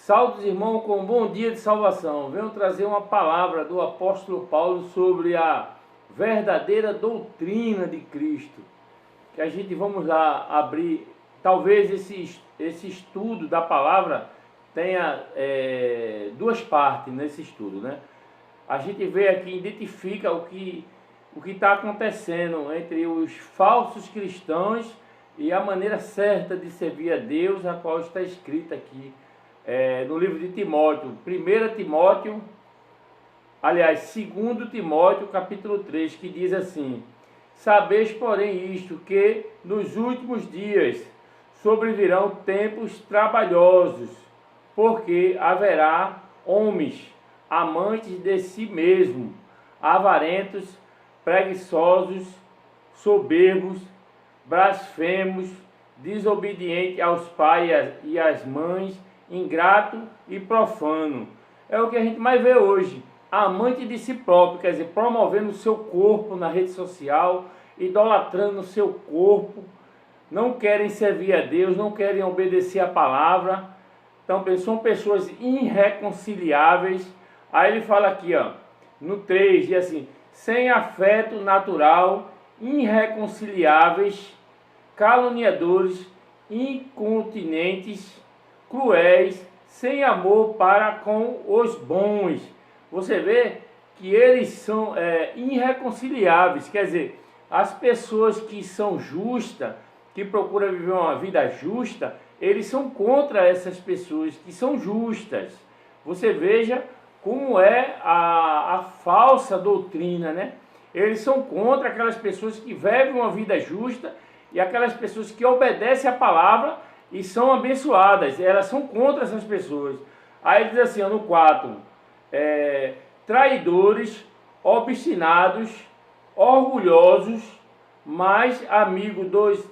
Saudos, irmão, com um bom dia de salvação. Venho trazer uma palavra do apóstolo Paulo sobre a verdadeira doutrina de Cristo. Que a gente vamos lá abrir, talvez esse estudo da palavra tenha duas partes nesse estudo, né? A gente vê aqui, identifica o que está acontecendo entre os falsos cristãos e a maneira certa de servir a Deus, a qual está escrita aqui no livro de Timóteo, 2 Timóteo, capítulo 3, que diz assim: sabeis, porém, isto, que nos últimos dias sobrevirão tempos trabalhosos, porque haverá homens amantes de si mesmo, avarentos, preguiçosos, soberbos, blasfemos, desobedientes aos pais e às mães, ingrato e profano. É o que a gente mais vê hoje. Amante de si próprio, quer dizer, promovendo o seu corpo na rede social, idolatrando o seu corpo, não querem servir a Deus, não querem obedecer a palavra. Então, são pessoas irreconciliáveis. Aí ele fala aqui, ó, no 3, diz assim: sem afeto natural, irreconciliáveis, caluniadores, incontinentes, cruéis, sem amor para com os bons. Você vê que eles são irreconciliáveis, quer dizer, as pessoas que são justas, que procuram viver uma vida justa, eles são contra essas pessoas que são justas. Você veja como é a falsa doutrina, né? Eles são contra aquelas pessoas que vivem uma vida justa e aquelas pessoas que obedecem a palavra e são abençoadas. Elas são contra essas pessoas. Aí diz assim, no 4, traidores, obstinados, orgulhosos, mais amigos dos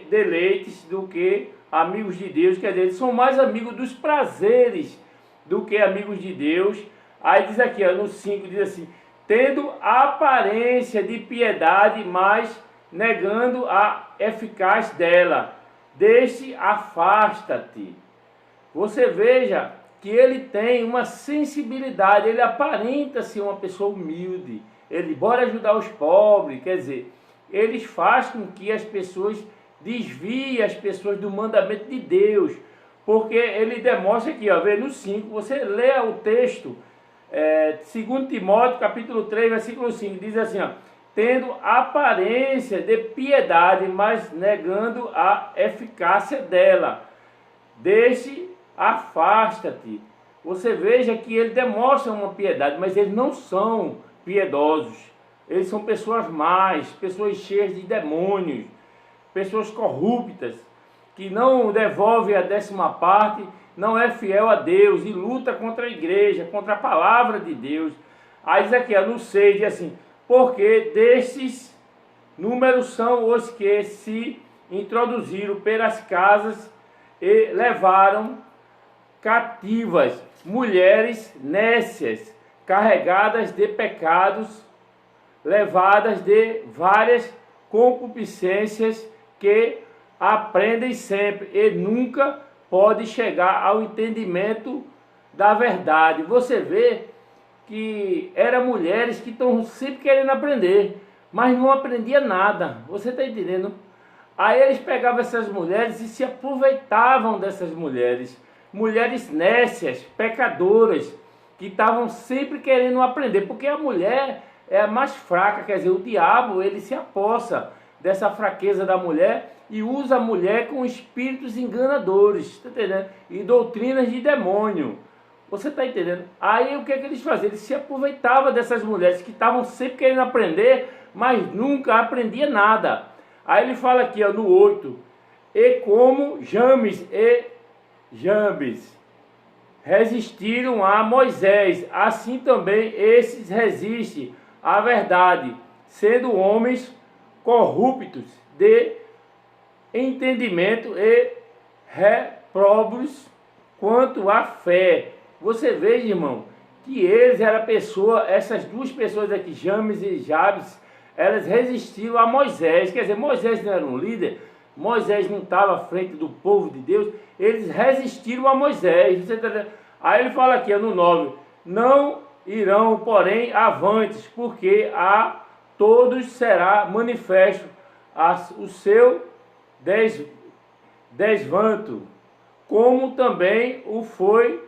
deleites do que amigos de Deus. Quer dizer, eles são mais amigos dos prazeres do que amigos de Deus. Aí diz aqui, no 5, diz assim: tendo aparência de piedade, mas negando a eficácia dela. Deste afasta-te. Você veja que ele tem uma sensibilidade, ele aparenta ser uma pessoa humilde, ele bora ajudar os pobres, quer dizer, eles fazem com que as pessoas desviem as pessoas do mandamento de Deus, porque ele demonstra aqui, ó, no 5, você lê o texto, 2 Timóteo, capítulo 3, versículo 5, diz assim, ó: tendo aparência de piedade, mas negando a eficácia dela. Deste afasta-te. Você veja que ele demonstra uma piedade, mas eles não são piedosos. Eles são pessoas más, pessoas cheias de demônios, pessoas corruptas, que não devolvem a 10ª parte, não é fiel a Deus e luta contra a igreja, contra a palavra de Deus. Aí diz aqui, no 6, diz assim: porque destes números são os que se introduziram pelas casas e levaram cativas mulheres nécias, carregadas de pecados, levadas de várias concupiscências, que aprendem sempre e nunca pode chegar ao entendimento da verdade. Você vê que eram mulheres que estão sempre querendo aprender, mas não aprendia nada. Você está entendendo? Aí eles pegavam essas mulheres e se aproveitavam dessas mulheres. Mulheres nécias, pecadoras, que estavam sempre querendo aprender, porque a mulher é a mais fraca, quer dizer, o diabo ele se apossa dessa fraqueza da mulher e usa a mulher com espíritos enganadores, está entendendo? E doutrinas de demônio. Você está entendendo? Aí o que eles faziam? Eles se aproveitavam dessas mulheres que estavam sempre querendo aprender, mas nunca aprendia nada. Aí ele fala aqui, no 8, e como James e Jambes resistiram a Moisés, assim também esses resistem à verdade, sendo homens corruptos de entendimento e repróbios quanto à fé. Você veja, irmão, que eles eram essas duas pessoas aqui, James e Jabes, elas resistiram a Moisés. Quer dizer, Moisés não era um líder, Moisés não estava à frente do povo de Deus, eles resistiram a Moisés. Aí ele fala aqui, no 9, não irão, porém, avantes, porque a todos será manifesto o seu desvanto, como também o foi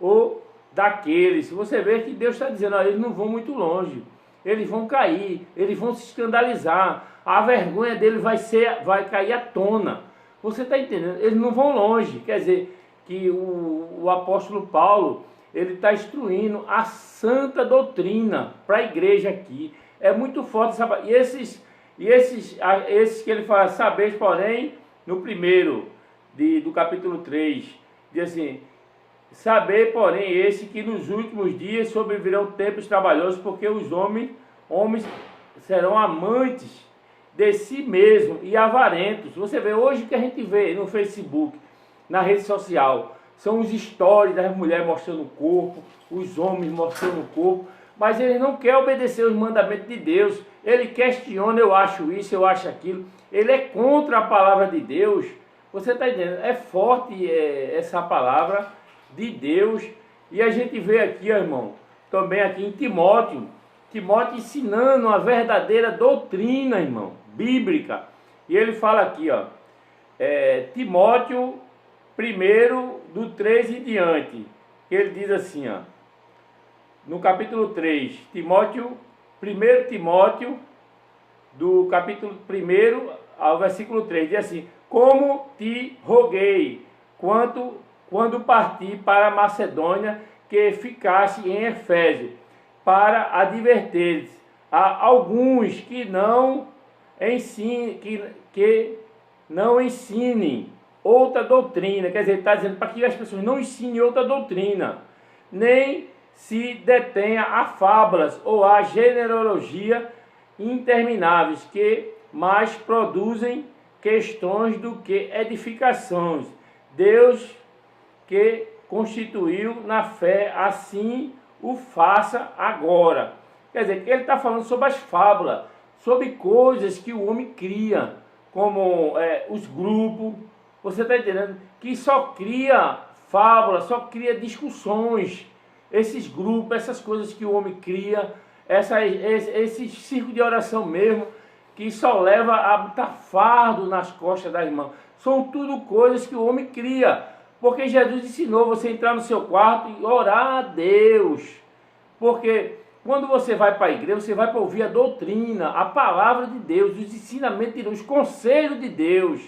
o daqueles. Você vê que Deus está dizendo, ó, eles não vão muito longe, eles vão cair, eles vão se escandalizar, a vergonha dele vai cair à tona. Você está entendendo? Eles não vão longe. Quer dizer, que o apóstolo Paulo, ele está instruindo a santa doutrina para a igreja aqui. É muito forte, sabe? E esses que ele fala, sabeis, porém, no primeiro do capítulo 3, diz assim, saber, porém, esse que nos últimos dias sobrevirão tempos trabalhosos, porque os homens serão amantes de si mesmo e avarentos. Você vê hoje que a gente vê no Facebook, na rede social, são os stories das mulheres mostrando o corpo, os homens mostrando o corpo, mas ele não quer obedecer os mandamentos de Deus. Ele questiona, eu acho isso, eu acho aquilo. Ele é contra a palavra de Deus. Você está entendendo? É forte essa palavra de Deus. E a gente vê aqui, irmão, também aqui em Timóteo ensinando a verdadeira doutrina, irmão, bíblica. E ele fala aqui, ó, Timóteo 1, do 3 em diante, ele diz assim, ó, no capítulo 3, 1 Timóteo, do capítulo 1 ao versículo 3, diz assim, como te roguei, quando parti para a Macedônia, que ficaste em Efésio, para adverteres a alguns que não ensinem outra doutrina. Quer dizer, ele está dizendo para que as pessoas não ensinem outra doutrina, nem se detenha a fábulas ou a genealogia intermináveis, que mais produzem questões do que edificações. Deus que constituiu na fé, assim o faça agora. Quer dizer, ele está falando sobre as fábulas, sobre coisas que o homem cria, como os grupos. Você está entendendo? Que só cria fábulas, só cria discussões. Esses grupos, essas coisas que o homem cria, esse circo de oração mesmo, que só leva a botar fardo nas costas das irmãs. São tudo coisas que o homem cria. Porque Jesus ensinou você entrar no seu quarto e orar a Deus. Porque quando você vai para a igreja, você vai para ouvir a doutrina, a palavra de Deus, os ensinamentos de Deus, os conselhos de Deus.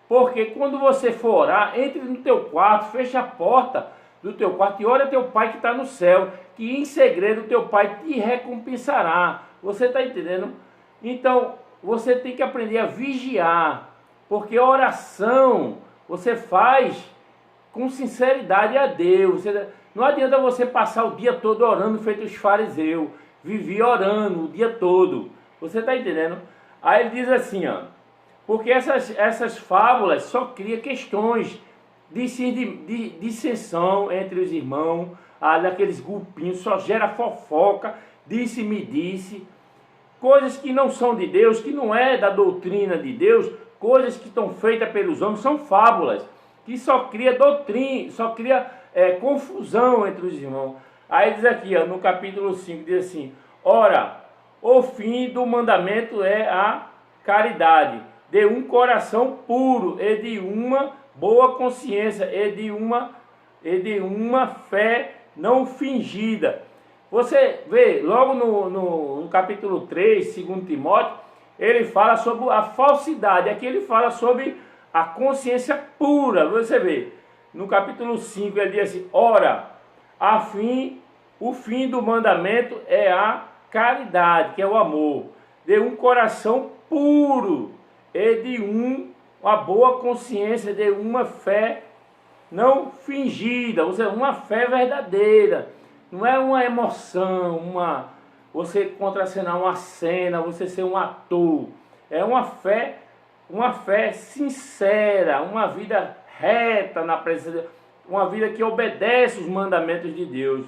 Porque quando você for orar, entre no teu quarto, feche a porta do teu quarto e ore a teu Pai que está no céu, que em segredo o teu Pai te recompensará. Você está entendendo? Então, você tem que aprender a vigiar, porque a oração você faz com sinceridade a Deus. Não adianta você passar o dia todo orando feito os fariseus, vivia orando o dia todo. Você está entendendo? Aí ele diz assim, ó, porque essas fábulas só criam questões de dissensão entre os irmãos, daqueles grupinhos, só gera fofoca, disse-me disse, coisas que não são de Deus, que não é da doutrina de Deus, coisas que estão feitas pelos homens, são fábulas, que só cria doutrina, só cria confusão entre os irmãos. Aí diz aqui, ó, no capítulo 5, diz assim, ora, o fim do mandamento é a caridade, de um coração puro e de uma boa consciência e de uma fé não fingida. Você vê, logo no capítulo 3, 2 Timóteo, ele fala sobre a falsidade. Aqui ele fala sobre a consciência pura. Você vê, no capítulo 5 ele diz assim, ora, o fim do mandamento é a caridade, que é o amor, de um coração puro e de uma boa consciência, de uma fé não fingida, ou seja, uma fé verdadeira. Não é uma emoção, você contracenar uma cena, você ser um ator. É uma fé sincera, uma vida reta na presença de Deus, uma vida que obedece os mandamentos de Deus.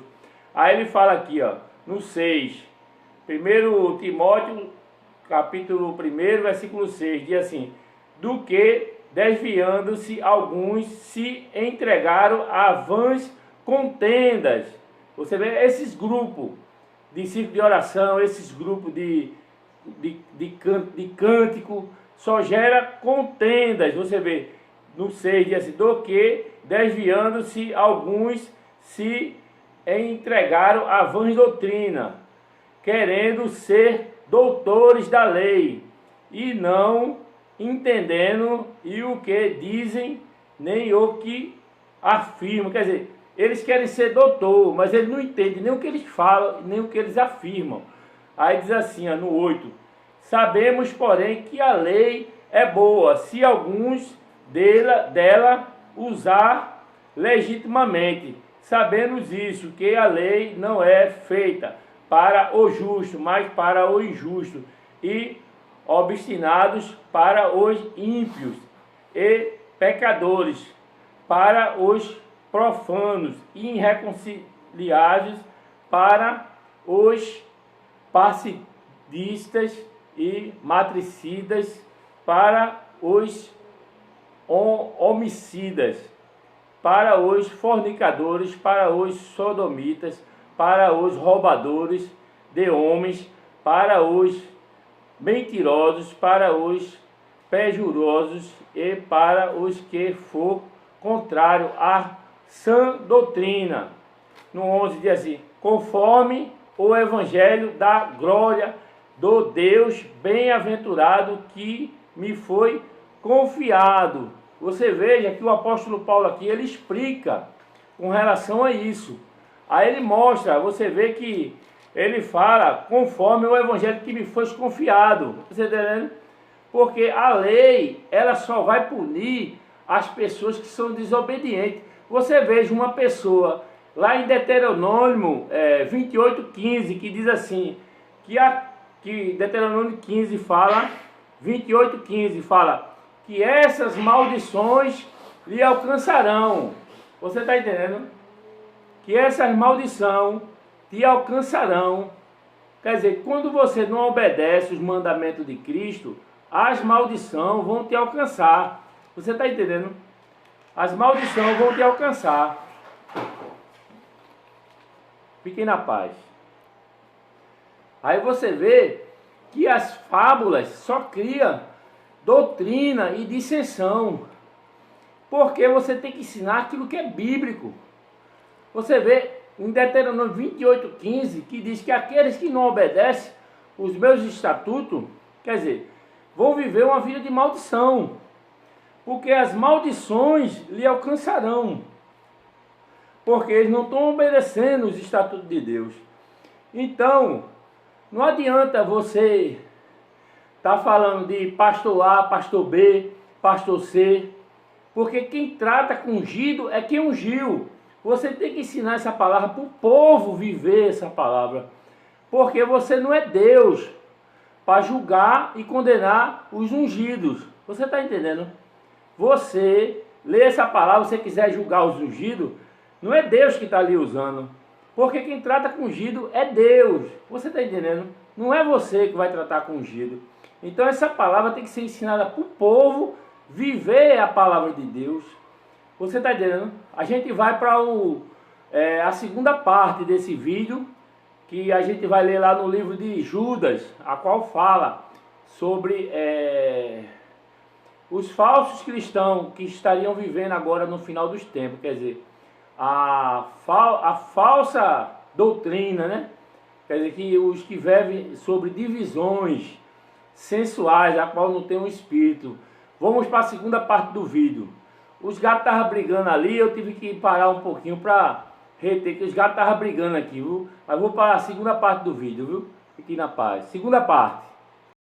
Aí ele fala aqui, ó, no 6, 1 Timóteo, capítulo 1, versículo 6, diz assim, do que, desviando-se alguns, se entregaram a vãs contendas. Você vê esses grupos de círculo de oração, esses grupos de cântico, só gera contendas. Você vê no 6 diz assim, do que desviando-se alguns se entregaram a vãs doutrina, querendo ser doutores da lei, e não entendendo e o que dizem, nem o que afirmam. Quer dizer, eles querem ser doutor, mas eles não entendem nem o que eles falam, nem o que eles afirmam. Aí diz assim, ó, no 8, sabemos, porém, que a lei é boa, se alguns dela usar legitimamente. Sabemos isso, que a lei não é feita para o justo, mas para o injusto, e obstinados para os ímpios e pecadores, para os profanos, irreconciliáveis, para os parcidistas e matricidas, para os homicidas, para os fornicadores, para os sodomitas, para os roubadores de homens, para os mentirosos, para os perjurosos e para os que for contrário à sã doutrina. No 11 diz assim, conforme o evangelho da glória do Deus bem-aventurado que me foi confiado. Você veja que o apóstolo Paulo aqui, ele explica com relação a isso. Aí ele mostra, você vê que ele fala conforme o evangelho que me foi confiado. Você está entendendo? Porque a lei, ela só vai punir as pessoas que são desobedientes. Você veja uma pessoa, lá em Deuteronômio 28:15, que diz assim, que Deuteronômio 15 fala, 28:15 fala, que essas maldições lhe alcançarão. Você está entendendo? Que essas maldições te alcançarão. Quer dizer, quando você não obedece os mandamentos de Cristo, as maldições vão te alcançar. Você está entendendo? As maldições vão te alcançar. Fiquem na paz. Aí você vê que as fábulas só criam doutrina e dissensão. Porque você tem que ensinar aquilo que é bíblico. Você vê em Deuteronômio 28:15 que diz que aqueles que não obedecem os meus estatutos, quer dizer, vão viver uma vida de maldição. Porque as maldições lhe alcançarão. Porque eles não estão obedecendo os estatutos de Deus. Então, não adianta você estar falando de pastor A, pastor B, pastor C, porque quem trata com ungido é quem ungiu. Você tem que ensinar essa palavra para o povo viver essa palavra. Porque você não é Deus para julgar e condenar os ungidos. Você está entendendo? Você lê essa palavra, se você quiser julgar os ungidos, não é Deus que está ali usando. Porque quem trata com ungido é Deus. Você está entendendo? Não é você que vai tratar com ungido. Então essa palavra tem que ser ensinada para o povo viver a palavra de Deus. Você está entendendo? A gente vai para a segunda parte desse vídeo, que a gente vai ler lá no livro de Judas, a qual fala sobre os falsos cristãos que estariam vivendo agora no final dos tempos. Quer dizer, a falsa doutrina, né? Quer dizer, que os que vivem sobre divisões sensuais, a qual não tem um espírito. Vamos para a segunda parte do vídeo. Os gatos estavam brigando ali, eu tive que parar um pouquinho para reter, que os gatos estavam brigando aqui, viu? Mas vou para a segunda parte do vídeo, viu? Fiquem na paz. Segunda parte.